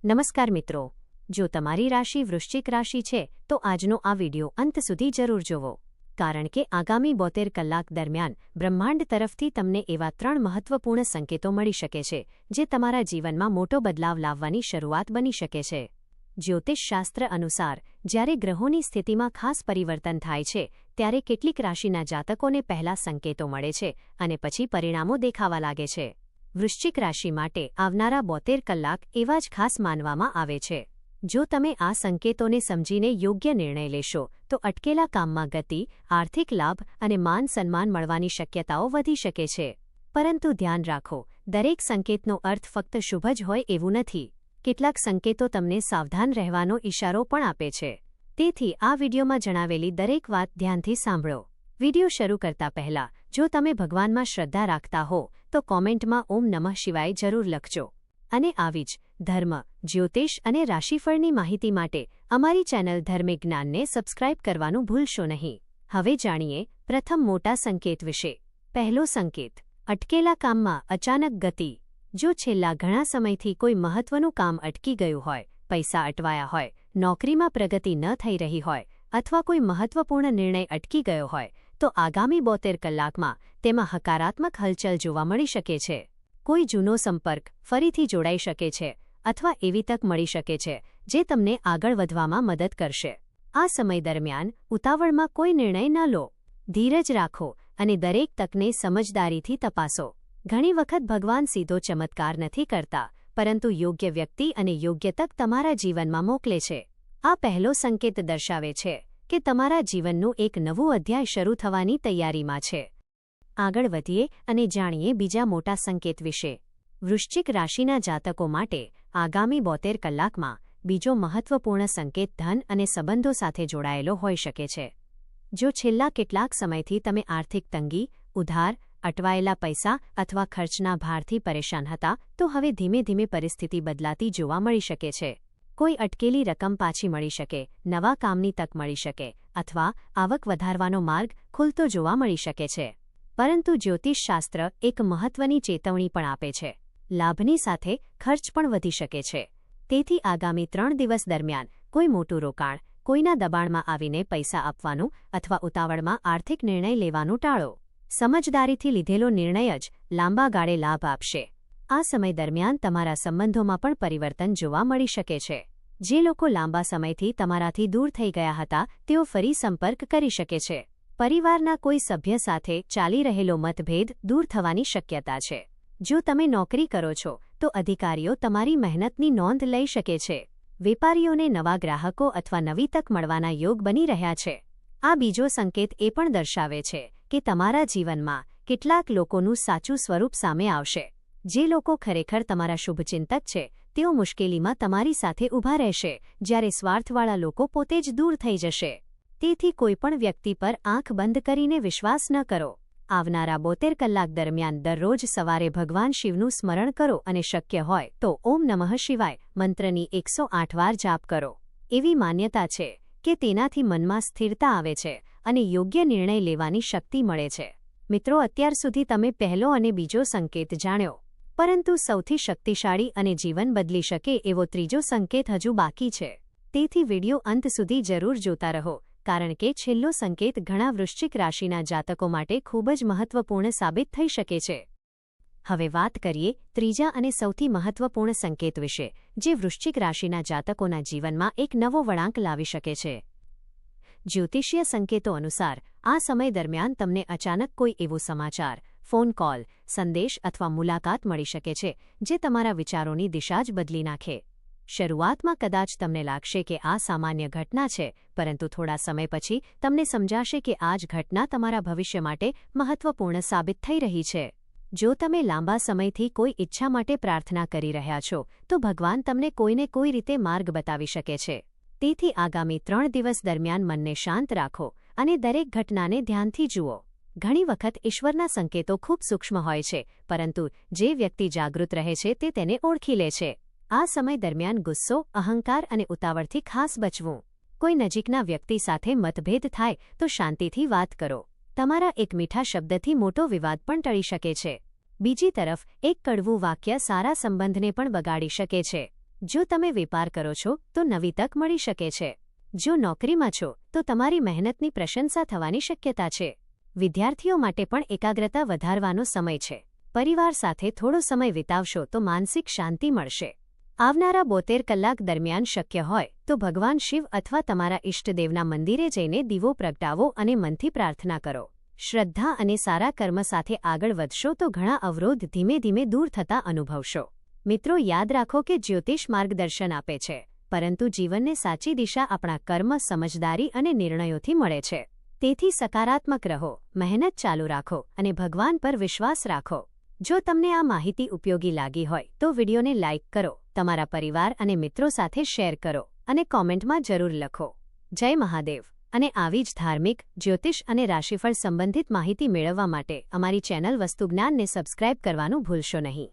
નમસ્કાર મિત્રો, જો તમારી રાશિ વૃશ્ચિક રાશિ છે તો આજનો આ વિડિયો અંત સુધી જરૂર જોવો, કારણ કે આગામી 72 કલાક દરમિયાન બ્રહ્માંડ તરફથી તમને એવા 3 મહત્વપૂર્ણ સંકેતો મળી શકે છે જે તમારા જીવનમાં મોટો બદલાવ લાવવાની શરૂઆત બની શકે છે. જ્યોતિષશાસ્ત્ર અનુસાર જ્યારે ગ્રહોની સ્થિતિમાં ખાસ પરિવર્તન થાય છે ત્યારે કેટલીક રાશિના જાતકોને પહેલા સંકેતો મળે છે અને પછી પરિણામો દેખાવા લાગે છે. વૃશ્ચિક રાશિ માટે આવનારા 72 કલાક એવા જ ખાસ માનવામાં આવે છે. જો તમે આ સંકેતોને સમજીને યોગ્ય નિર્ણય લેશો તો અટકેલા કામમાં ગતિ, આર્થિક લાભ અને માન સન્માન મળવાની શક્યતાઓ વધી શકે છે. પરંતુ ધ્યાન રાખો, દરેક સંકેતનો અર્થ ફક્ત શુભ જ હોય એવું નથી. કેટલાક સંકેતો તમને સાવધાન રહેવાનો ઇશારો પણ આપે છે. તેથી આ વિડીયોમાં જણાવેલી દરેક વાત ધ્યાનથી સાંભળો. વિડીયો શરૂ કરતા પહેલા જો તમે ભગવાનમાં શ્રદ્ધા રાખતા હો તો કોમેન્ટમાં ઓમ નમઃ શિવાય જરૂર લખજો. અને આવી જ ધર્મ, જ્યોતિષ અને રાશિફળની માહિતી માટે અમારી ચેનલ ધાર્મિક જ્ઞાનને સબસ્ક્રાઇબ કરવાનું ભૂલશો નહીં. હવે જાણીએ પ્રથમ મોટા સંકેત વિશે. પહેલો સંકેત, અટકેલા કામમાં અચાનક ગતિ. જો છેલ્લા ઘણા સમયથી કોઈ મહત્વનું કામ અટકી ગયું હોય, પૈસા અટવાયા હોય, નોકરીમાં પ્રગતિ ન થઈ રહી હોય અથવા કોઈ મહત્વપૂર્ણ નિર્ણય અટકી ગયો હોય તો આગામી 72 કલાકમાં તેમાં હકારાત્મક હલચલ જોવા મળી શકે છે. કોઈ જૂનો સંપર્ક ફરીથી જોડાઈ શકે છે અથવા એવી તક મળી શકે છે જે તમને આગળ વધવામાં મદદ કરશે. આ સમય દરમિયાન ઉતાવળમાં કોઈ નિર્ણય ન લો. ધીરજ રાખો અને દરેક તકને સમજદારીથી તપાસો. ઘણી વખત ભગવાન સીધો ચમત્કાર નથી કરતા, પરંતુ યોગ્ય વ્યક્તિ અને યોગ્ય તક તમારા જીવનમાં મોકલે છે. આ પહેલો સંકેત દર્શાવે છે કે તમારા જીવનનું એક નવું અધ્યાય શરૂ થવાની તૈયારીમાં છે. આગળ વધીએ અને જાણીએ બીજા મોટા સંકેત વિશે. વૃશ્ચિક રાશિના જાતકો માટે આગામી 72 કલાકમાં બીજો મહત્વપૂર્ણ સંકેત ધન અને સંબંધો સાથે જોડાયેલો હોઈ શકે છે. જો છેલ્લા કેટલાક સમયથી તમે આર્થિક તંગી, ઉધાર, અટવાયેલા પૈસા અથવા ખર્ચના ભારથી પરેશાન હતા તો હવે ધીમે ધીમે પરિસ્થિતિ બદલાતી જોવા મળી શકે છે. કોઈ અટકેલી રકમ પાછી મળી શકે, નવા કામની તક મળી શકે અથવા આવક વધારવાનો માર્ગ ખુલતો જોવા મળી શકે છે. પરંતુ જ્યોતિષશાસ્ત્ર એક મહત્વની ચેતવણી પણ આપે છે. લાભની સાથે ખર્ચ પણ વધી શકે છે. તેથી આગામી 3 દિવસ દરમિયાન કોઈ મોટું રોકાણ, કોઈના દબાણમાં આવીને પૈસા આપવાનું અથવા ઉતાવળમાં આર્થિક નિર્ણય લેવાનું ટાળો. સમજદારીથી લીધેલો નિર્ણય જ લાંબા ગાળે લાભ આપશે. આ સમય દરમિયાન તમારા સંબંધોમાં પણ પરિવર્તન જોવા મળી શકે છે. જે લોકો લાંબા સમયથી તમારાથી દૂર થઈ ગયા હતા તેઓ ફરી સંપર્ક કરી શકે છે. પરિવારના કોઈ સભ્ય સાથે ચાલી રહેલો મતભેદ દૂર થવાની શક્યતા છે. જો તમે નોકરી કરો છો તો અધિકારીઓ તમારી મહેનતની નોંધ લઈ શકે છે. વેપારીઓને નવા ગ્રાહકો અથવા નવી તક મળવાના યોગ બની રહ્યા છે. આ બીજો સંકેત એ પણ દર્શાવે છે કે તમારા જીવનમાં કેટલાક લોકોનું સાચું સ્વરૂપ સામે આવશે. જે લોકો ખરેખર તમારા શુભચિંતક છે તેઓ મુશ્કેલીમાં તમારી સાથે ઊભા રહેશે, જ્યારે સ્વાર્થવાળા લોકો પોતે જ દૂર થઈ જશે. તેથી કોઈપણ વ્યક્તિ પર આંખ બંધ કરીને વિશ્વાસ ન કરો. આવનારા 72 કલાક દરમિયાન દરરોજ સવારે ભગવાન શિવનું સ્મરણ કરો અને શક્ય હોય તો ઓમ નમઃ શિવાય મંત્રની 108 વાર જાપ કરો. એવી માન્યતા છે કે તેનાથી મનમાં સ્થિરતા આવે છે અને યોગ્ય નિર્ણય લેવાની શક્તિ મળે છે. મિત્રો, અત્યાર સુધી તમે પહેલો અને બીજો સંકેત જાણ્યો, પરંતુ સૌથી શક્તિશાળી અને જીવન બદલી શકે એવો ત્રીજો સંકેત હજુ બાકી છે. તેથી વિડીયો અંત સુધી જરૂર જોતા રહો, કારણ કે છેલ્લો સંકેત ઘણા વૃશ્ચિક રાશિના જાતકો માટે ખૂબ જ મહત્વપૂર્ણ સાબિત થઈ શકે છે. હવે વાત કરીએ ત્રીજા અને સૌથી મહત્વપૂર્ણ સંકેત વિશે, જે વૃશ્ચિક રાશિના જાતકોના જીવનમાં એક નવો વળાંક લાવી શકે છે. જ્યોતિષીય સંકેતો અનુસાર આ સમય દરમિયાન તમને અચાનક કોઈ એવો સમાચાર, ફોન કોલ, સંદેશ અથવા મુલાકાત મળી શકે છે જે તમારા વિચારોની દિશા જ બદલી નાખે. શરૂઆતમાં કદાચ તમને લાગશે કે આ સામાન્ય ઘટના છે, પરંતુ થોડા સમય પછી તમને સમજાશે કે આ જ ઘટના તમારા ભવિષ્ય માટે મહત્વપૂર્ણ સાબિત થઈ રહી છે. જો તમે લાંબા સમયથી કોઈ ઈચ્છા માટે પ્રાર્થના કરી રહ્યા છો તો ભગવાન તમને કોઈને કોઈ રીતે માર્ગ બતાવી શકે છે. તેથી આગામી 3 દિવસ દરમિયાન મનને શાંત રાખો અને દરેક ઘટનાને ધ્યાનથી જુઓ. ઘણી વખત ઈશ્વરના સંકેતો ખૂબ સૂક્ષ્મ હોય છે, પરંતુ જે વ્યક્તિ જાગૃત રહે છે તે તેને ઓળખી લે છે. આ સમય દરમિયાન ગુસ્સો, અહંકાર અને ઉતાવળથી ખાસ બચવું. કોઈ નજીકના વ્યક્તિ સાથે મતભેદ થાય તો શાંતિથી વાત કરો. તમારા એક મીઠા શબ્દથી મોટો વિવાદ પણ ટળી શકે છે. બીજી તરફ એક કડવું વાક્ય સારા સંબંધને પણ બગાડી શકે છે. જો તમે વેપાર કરો છો તો નવી તક મળી શકે છે. જો નોકરીમાં છો તો તમારી મહેનતની પ્રશંસા થવાની શક્યતા છે. વિદ્યાર્થીઓ માટે પણ એકાગ્રતા વધારવાનો સમય છે. પરિવાર સાથે થોડો સમય વિતાવશો તો માનસિક શાંતિ મળશે. આવનારા 72 કલાક દરમિયાન શક્ય હોય તો ભગવાન શિવ અથવા તમારા ઇષ્ટદેવના મંદિરે જઈને દીવો પ્રગટાવો અને મનથી પ્રાર્થના કરો. શ્રદ્ધા અને સારા કર્મ સાથે આગળ વધશો તો ઘણા અવરોધ ધીમે ધીમે દૂર થતા અનુભવશો. મિત્રો, યાદ રાખો કે જ્યોતિષ માર્ગદર્શન આપે છે, પરંતુ જીવનને સાચી દિશા આપણા કર્મ, સમજદારી અને નિર્ણયોથી મળે છે. તેથી સકારાત્મક રહો, મહેનત ચાલુ રાખો અને ભગવાન પર વિશ્વાસ રાખો. જો તમને આ માહિતી ઉપયોગી લાગી હોય તો વિડીયોને લાઇક કરો, તમારા પરિવાર અને મિત્રો સાથે શેર કરો અને કોમેન્ટમાં જરૂર લખો. જય મહાદેવ. અને આવી જ ધાર્મિક, જ્યોતિષ અને રાશિફળ સંબંધિત માહિતી મેળવવા માટે અમારી ચેનલ વસ્તુજ્ઞાનને સબસ્ક્રાઇબ કરવાનું ભૂલશો નહીં.